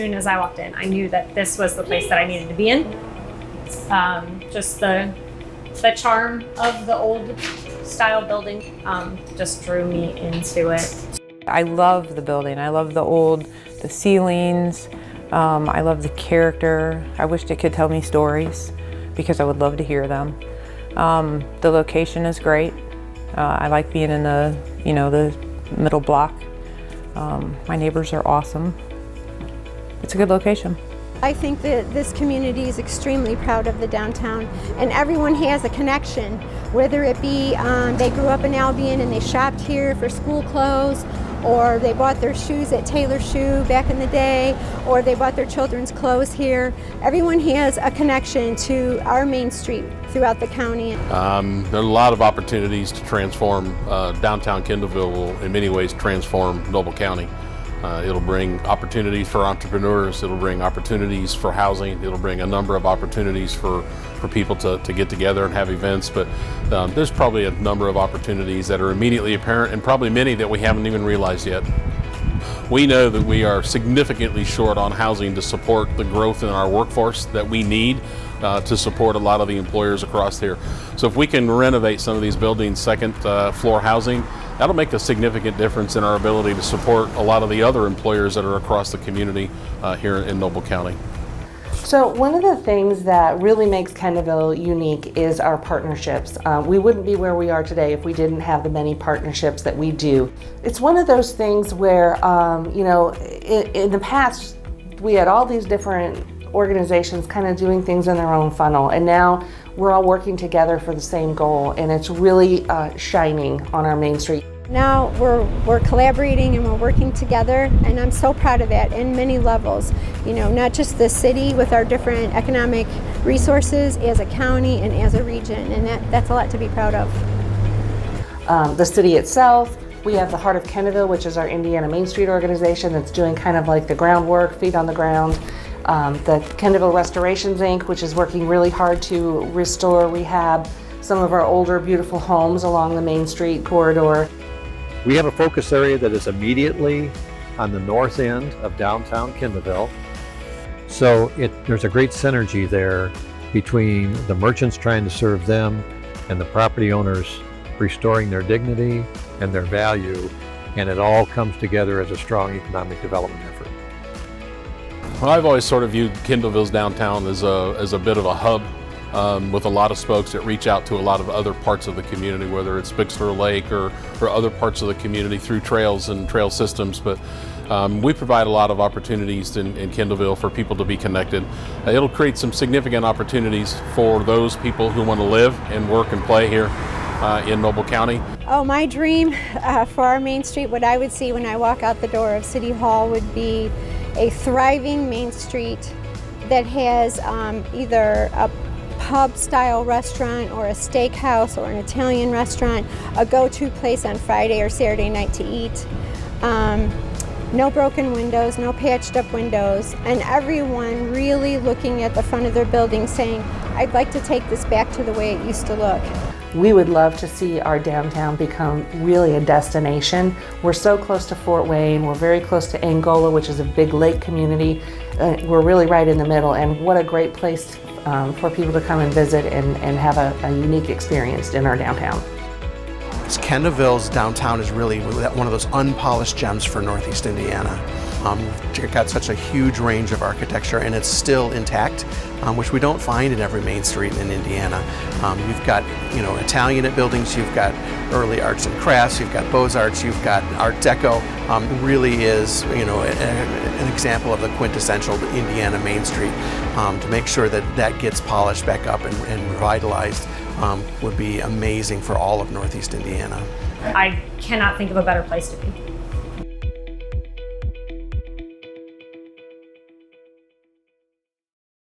soon as I walked in, I knew that this was the place that I needed to be in. Just the charm of the old style building just drew me into it. I love the building. I love the ceilings. I love the character. I wished it could tell me stories because I would love to hear them. The location is great. I like being in the middle block. My neighbors are awesome. It's a good location. I think that this community is extremely proud of the downtown, and everyone has a connection, whether it be they grew up in Albion and they shopped here for school clothes, or they bought their shoes at Taylor Shoe back in the day, or they bought their children's clothes here. Everyone has a connection to our Main Street throughout the county. There are a lot of opportunities to transform. Downtown Kendallville will in many ways transform Noble County. It'll bring opportunities for entrepreneurs, it'll bring opportunities for housing, it'll bring a number of opportunities for people to get together and have events, but there's probably a number of opportunities that are immediately apparent and probably many that we haven't even realized yet. We know that we are significantly short on housing to support the growth in our workforce that we need to support a lot of the employers across here. So if we can renovate some of these buildings, second floor housing, that'll make a significant difference in our ability to support a lot of the other employers that are across the community here in Noble County. So one of the things that really makes Kendallville unique is our partnerships. We wouldn't be where we are today if we didn't have the many partnerships that we do. It's one of those things where, in the past, we had all these different organizations kind of doing things in their own funnel, and now we're all working together for the same goal, and it's really shining on our Main Street. Now we're collaborating and we're working together, and I'm so proud of that in many levels. Not just the city with our different economic resources, as a county and as a region, and that's a lot to be proud of. The city itself, we have the Heart of Kendallville, which is our Indiana Main Street organization that's doing kind of like the groundwork, feet on the ground. The Kendallville Restorations Inc., which is working really hard to restore, rehab some of our older, beautiful homes along the Main Street corridor. We have a focus area that is immediately on the north end of downtown Kendallville. So there's a great synergy there between the merchants trying to serve them and the property owners restoring their dignity and their value, and it all comes together as a strong economic development effort. Well, I've always sort of viewed Kendallville's downtown as a bit of a hub with a lot of spokes that reach out to a lot of other parts of the community, whether it's Bixler Lake or other parts of the community through trails and trail systems. But we provide a lot of opportunities in Kendallville for people to be connected. It'll create some significant opportunities for those people who want to live and work and play here in Noble County. Oh, my dream for our Main Street, what I would see when I walk out the door of City Hall would be a thriving Main Street that has either a pub-style restaurant or a steakhouse or an Italian restaurant, a go-to place on Friday or Saturday night to eat. No broken windows, no patched up windows, and everyone really looking at the front of their building saying, I'd like to take this back to the way it used to look. We would love to see our downtown become really a destination. We're so close to Fort Wayne, we're very close to Angola, which is a big lake community. We're really right in the middle, and what a great place for people to come and visit and have a unique experience in our downtown. Kendallville's downtown is really one of those unpolished gems for Northeast Indiana. It's got such a huge range of architecture, and it's still intact, which we don't find in every main street in Indiana. You've got, Italianate buildings, you've got early arts and crafts, you've got Beaux-Arts, you've got Art Deco. It really is, an example of the quintessential Indiana Main Street. To make sure that gets polished back up and revitalized would be amazing for all of Northeast Indiana. I cannot think of a better place to be.